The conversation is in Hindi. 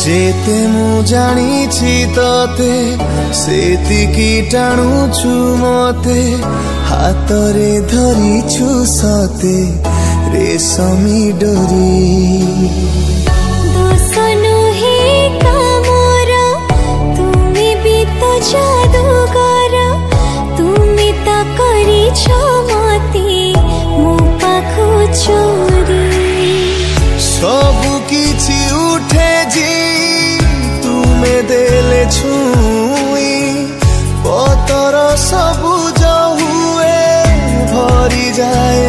जेते मु जानी तते सेतिकी टाणुछु मते हाथ रे धरिछु सते रेशमी डोरी। जादूगर तुमी ता करी मते मो पाखु चोरी। सबु किछि उठे जी तुमे देले छुई पतर सबु हुए भरी जाए